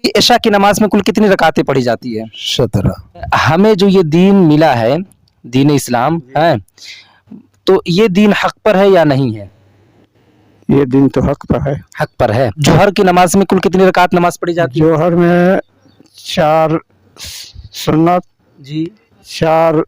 عशा की नमाज में कुल कितनी रकातें पढ़ी जाती है? 17। हमें जो ये दीन मिला है, दीन इस्लाम है, तो ये दीन हक पर है या नहीं है? ये दिन तो हक पर है। हक पर है। जोहर की नमाज में कुल कितनी रकात नमाज पढ़ी जाती है? जोहर में 4 सुन्नत, जी 4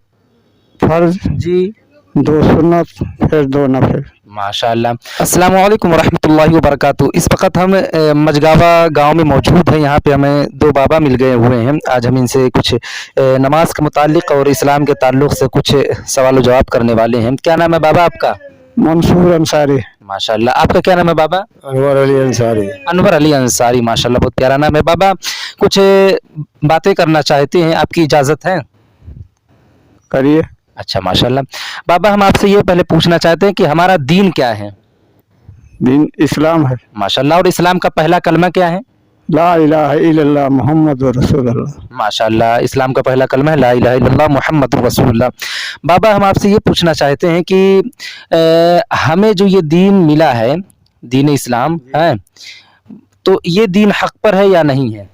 फर्ज, जी 2 सुन्नत, फिर 2 नफिल। माशाअल्लाह। अस्सलाम वालेकुम वरहमतुल्लाहि वबरकातुहू। इस वक्त हम मजगावा गांव में मौजूद हैं। यहाँ पे हमें 2 बाबा मिल गए हुए हैं। आज हम इनसे कुछ नमाज के मुतालिक और इस्लाम के ताल्लुक से कुछ सवाल जवाब करने वाले हैं। क्या नाम है बाबा आपका? मंसूर अंसारी। माशाअल्लाह। आपका क्या नाम है बाबा? अनवर अली अंसारी। अनवर अली अंसारी। माशाअल्लाह, बहुत प्यारा नाम है बाबा। कुछ बातें करना चाहते हैं, आपकी इजाज़त है? करिए। अच्छा माशाअल्लाह। बाबा हम आपसे ये पहले पूछना चाहते हैं कि हमारा दीन क्या है? दीन इस्लाम है। माशाअल्लाह। और इस्लाम का पहला कलमा क्या है? ला इलाहा इल्लल्लाह मुहम्मदुर रसूलुल्लाह। माशाअल्लाह। इस्लाम का पहला कलमा है ला इलाहा इल्लल्लाह मुहम्मदुर रसूलुल्लाह। बाबा हम आपसे ये पूछना चाहते हैं कि हमें जो ये दीन मिला है, दीन इस्लाम है, तो ये दीन हक पर है या नहीं है?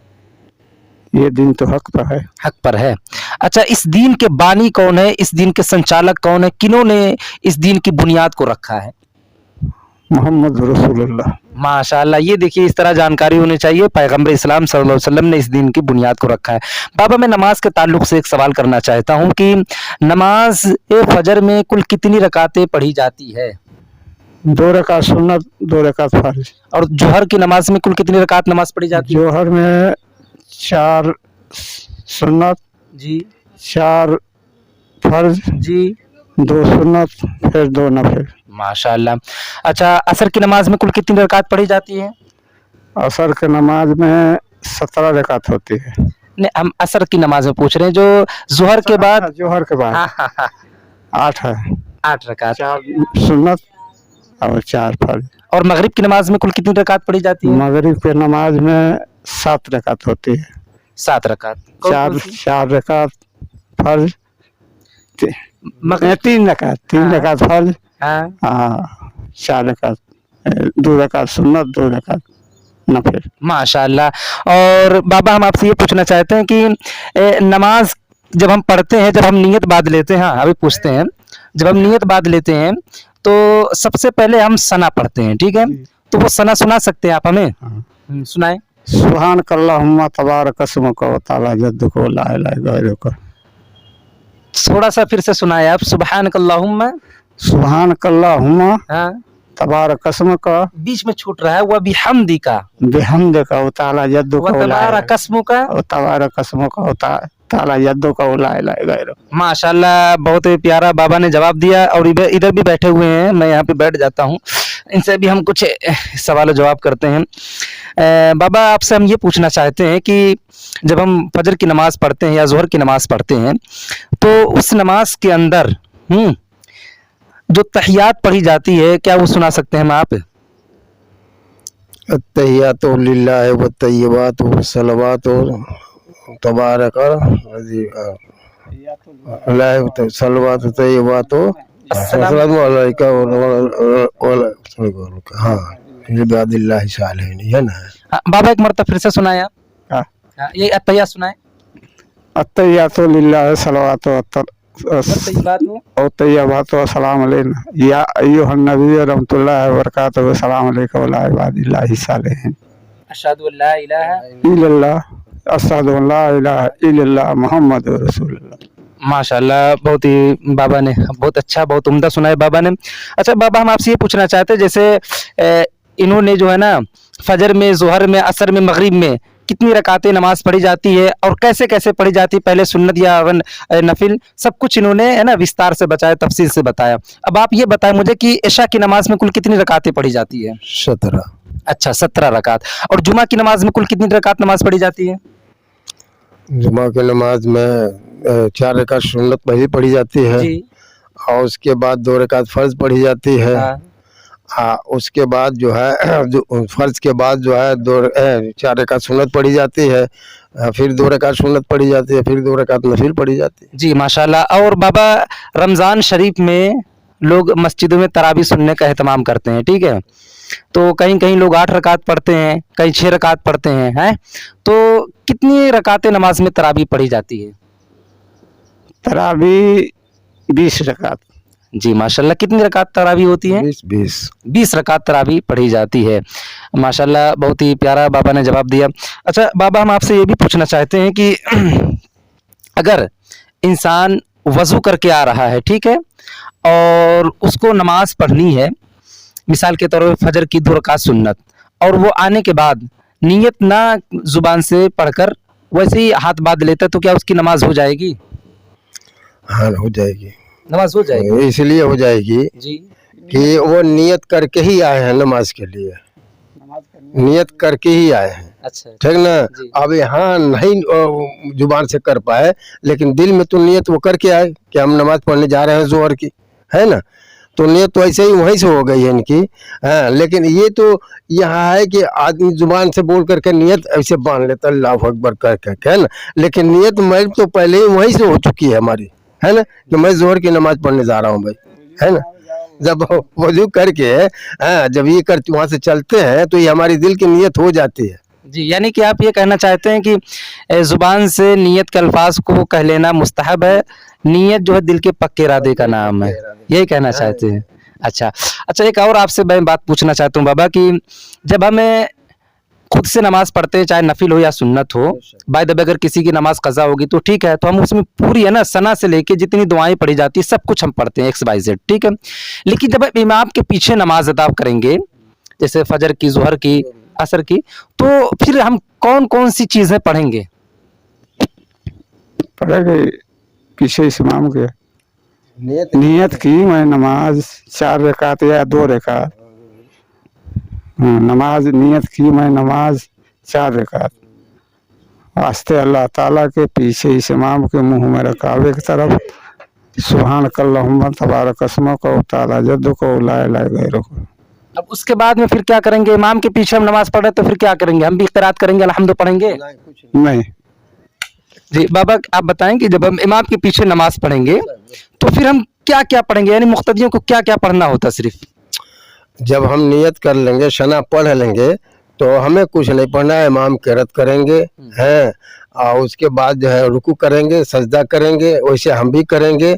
ये दिन तो हक पर है। हक पर है। अच्छा, इस दीन के बानी कौन है? इस दीन के संचालक कौन है? किन्होंने इस दीन की बुनियाद को रखा है? मोहम्मद रसूलुल्लाह। माशाअल्लाह। ये देखिए, इस तरह जानकारी होनी चाहिए। पैगंबर इस्लाम सल्लल्लाहु अलैहि वसल्लम ने इस दीन की बुनियाद को रखा है। बाबा मैं नमाज के ताल्लुक से एक सवाल करना चाहता हूँ कि नमाज फजर में कुल कितनी रकातें पढ़ी जाती है? 2 रकात सुन्नत, 2 रकात फर्ज। और जोहर की नमाज में कुल कितनी रकात नमाज पढ़ी जाती है? जोहर में 4 सुन्नत, जी 4 फर्ज, जी 2 सुन्नत, फिर 2 नफिल। माशाअल्लाह। अच्छा, असर की नमाज में कुल कितनी रकात पढ़ी जाती है? असर के नमाज में 17 रकात होती है। नहीं, हम असर की नमाज में पूछ रहे हैं, जो जोहर के बाद। जोहर के बाद हाँ हाँ हाँ 8 है। 8 रकात। 4 सुन्नत और 4 फर्ज। और मगरिब की नमाज में कुल कितनी रकात पढ़ी जाती है? मगरिब के नमाज में 7 रकात होती है। 7 रकात। 4 रकात फर्ज, 3 रकात, 3 हाँ। रकात फर्ज, हाँ 4 रकात, 2 रकात सुन्नत, 2 रकात नफिल। माशाअल्लाह। और बाबा हम आपसे ये पूछना चाहते हैं कि नमाज जब हम पढ़ते हैं, जब हम नियत बांध लेते हैं, हाँ अभी पूछते हैं, जब हम नियत बांध लेते हैं तो सबसे पहले हम सना पढ़ते हैं, ठीक है? तो वो सना सुना सकते हैं आप हमें? सुनाएं। सुभान अल्लाहुम्मा तबारक अस्मुका व तआला जद्दुका व ला इलाहा गैरुका। थोड़ा सा फिर से सुनाए आप। सुभान अल्लाहुम्मा। सुभान अल्लाहुम्मा हाँ तबारक अस्मुका बीच में छूट रहा है, वह बिहम्दिका बिहम्दिका व तआला जद्दुका व ला तबारक अस्मुका व तबारक अस्मुका व तआला जद्दुका व ला इलाहा गैरुका। माशाल्लाह, बहुत ही प्यारा बाबा ने जवाब दिया। और इधर भी बैठे हुए हैं, मैं यहाँ पे बैठ जाता हूँ, इनसे भी हम कुछ सवाल जवाब करते हैं। बाबा आपसे हम ये पूछना चाहते हैं कि जब हम फजर की नमाज पढ़ते हैं या जोहर की नमाज पढ़ते हैं, तो उस नमाज के अंदर जो तहियात पढ़ी जाती है, क्या वो सुना सकते हैं हम आप? अत्तहियातु लिल्लाहि व तय्यिबातु व सलवातु तबारक अलैहि सलवातु तय्यिबातु अस्सलामु अलैका हाँ इबादिल्लाहि सालिहीन, है ना? बाबा एक मरतबा फिर से सुनाए आप। हाँ ये अत्तहियात सुनाए। अत्तहियातु लिल्लाहि सलवातु और तय्यबातु अस्सलामु अलैना या अय्युहन नबी रहमतुल्लाहि व बरकातुहू अस्सलामु अलैका व ला इबादिल्लाहि सालिहीन। अशहदु अल्ला इलाहा इल्लल्लाह अशहदु अल्ला इलाहा इल्लल्लाह मुहम्मदुर रसूलुल्लाह। माशाल्लाह, बहुत ही बाबा ने बहुत अच्छा, बहुत उम्दा सुनाया बाबा ने। अच्छा बाबा हम आपसे ये पूछना चाहते हैं, जैसे इन्होंने जो है ना फजर में, जोहर में, असर में, मगरिब में कितनी रकातें नमाज पढ़ी जाती है और कैसे कैसे पढ़ी जाती है, पहले सुन्नत या नफिल, सब कुछ इन्होंने है ना विस्तार से बताया, तफसील से बताया। अब आप ये बताएं मुझे कि इशा की नमाज में कुल कितनी रकातें पढ़ी जाती है? 17। अच्छा 17 रकात। और जुमा की नमाज में कुल कितनी रकात नमाज पढ़ी जाती है? जुमा की नमाज में 4 रकात सुन्नत पहली पढ़ी जाती है जी। और उसके बाद 2 रकात फर्ज पढ़ी जाती है। हाँ। उसके बाद जो है जो फर्ज के बाद जो है 4 रकात सुन्नत पढ़ी जाती है, फिर 2 रकात सुन्नत पढ़ी जाती है, फिर 2 रकात नफिल पढ़ी जाती है। जी माशाल्लाह। और बाबा रमज़ान शरीफ में लोग मस्जिदों में तरावी सुनने का एहतमाम करते हैं, ठीक है? तो कहीं कहीं लोग 8 रकात पढ़ते हैं, कहीं 6 रकात पढ़ते हैं। तो कितनी रकातें नमाज में तरावी पढ़ी जाती है? तरावी 20 रकात। जी माशाल्लाह। कितनी रकात तरावी होती है? 20 रकात तरावी पढ़ी जाती है। माशाल्लाह, बहुत ही प्यारा बाबा ने जवाब दिया। अच्छा बाबा, हम आपसे ये भी पूछना चाहते हैं कि अगर इंसान वज़ू करके आ रहा है, ठीक है, और उसको नमाज पढ़नी है, मिसाल के तौर पर फजर की 2 रकात सुन्नत, और वो आने के बाद नियत ना जुबान से पढ़कर वैसे ही हाथ बांध लेता, तो क्या उसकी नमाज हो जाएगी? हाँ हो जाएगी, नमाज हो जाएगी। इसलिए हो जाएगी जी कि वो नियत करके ही आए हैं नमाज के लिए, नियत करके ही आए हैं। अच्छा ठीक ना। जी। अब यहाँ नहीं जुबान से कर पाए, लेकिन दिल में तो नियत वो करके आए कि हम नमाज पढ़ने जा रहे हैं जोहर की, है ना। तो नियत तो ऐसे ही वहीं से हो गई है इनकी। हाँ, लेकिन ये तो यहाँ है कि आदमी जुबान से बोल करके नियत ऐसे बांध लेता अल्लाह अकबर कर करके, है ना। लेकिन नियत मैं तो पहले ही वहीं से हो चुकी है हमारी, है ना, कि मैं जोहर की नमाज पढ़ने जा रहा हूँ भाई, है ना। जब वजू करके हाँ जब ये कर वहाँ से चलते हैं तो ये हमारी दिल की नियत हो जाती है। जी, यानी कि आप ये कहना चाहते हैं कि ज़ुबान से नियत के अल्फाज को कह लेना मुस्तहब है, नियत जो है दिल के पक्के इरादे का नाम है, यही कहना चाहते हैं। अच्छा एक और आपसे मैं बात पूछना चाहता हूँ बाबा कि जब हमें खुद से नमाज पढ़ते हैं, चाहे नफिल हो या सुन्नत हो, बाय द वे अगर किसी की नमाज कज़ा होगी तो ठीक है, तो हम उसमें पूरी है ना सना से लेके जितनी दुआएं पढ़ी जाती है सब कुछ हम पढ़ते हैं XYZ, ठीक है। लेकिन जब आप इमाम के पीछे नमाज अदा करेंगे, जैसे फजर की, ज़ोहर की, असर की, तो फिर हम कौन कौन सी चीज़ें पढ़ेंगे? पढ़ेंगे पीछे इमाम के। नियत की मैं नमाज 4 रकात या 2 रकात, नमाज नियत की मैं नमाज 4 रकात वास्ते अल्लाह ताला के पीछे इस इमाम के मुंह में रकाबे की तरफ सुभान अल्लाहुम्मा तबारक अस्मुक व तआला जद्दुक व ला इलाहा गैरुक। अब उसके बाद में फिर क्या करेंगे? इमाम के पीछे हम नमाज पढ़ रहे तो फिर क्या करेंगे? हम भी क़िरात करेंगे, अल्हम्दु पढ़ेंगे? नहीं, जी बाबा, आप बताएं कि जब हम इमाम के पीछे नमाज पढ़ेंगे तो फिर हम क्या क्या पढ़ेंगे, यानी मुक्तदियों को क्या क्या पढ़ना होता है? सिर्फ जब हम नियत कर लेंगे, शना पढ़ लेंगे, तो हमें कुछ नहीं पढ़ना है, इमाम किरात करेंगे हैं, और उसके बाद जो है रुकू करेंगे, सजदा करेंगे, वैसे हम भी करेंगे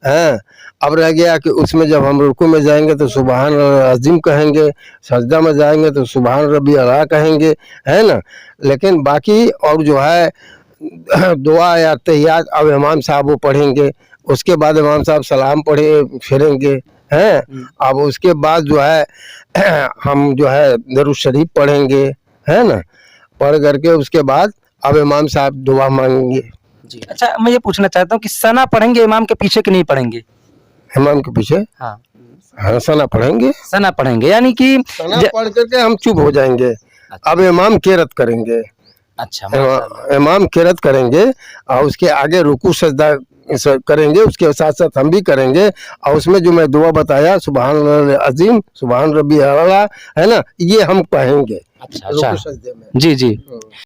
हैं। अब रह गया कि उसमें जब हम रुकू में जाएंगे तो सुबहान अज़ीम कहेंगे, सजदा में जाएंगे तो सुबहान रब्बी अला कहेंगे, है ना। लेकिन बाकी और जो है दुआ या तहियात अब इमाम साहब वो पढ़ेंगे, उसके बाद इमाम साहब सलाम पढ़े फिरेंगे हैं। अब उसके बाद जो है हम जो है दरूद शरीफ पढ़ेंगे, है ना। पढ़ करके उसके बाद अब इमाम साहब दुआ मांगेंगे। जी। अच्छा मैं ये पूछना चाहता हूँ कि सना पढ़ेंगे इमाम के पीछे कि नहीं पढ़ेंगे? इमाम के पीछे हाँ हाँ सना पढ़ेंगे, सना पढ़ेंगे, यानी कि सना पढ़ करके हम चुप हो जाएंगे। अब इमाम किरात करेंगे, अच्छा इमाम किरात करेंगे और उसके आगे रुकू सजदा करेंगे, उसके साथ साथ हम भी करेंगे। और उसमें जो मैं दुआ बताया सुबहान अज़ीम सुबहान रब्बी अला, है ना, ये हम कहेंगे अच्छा रुकू सजदे में। जी जी।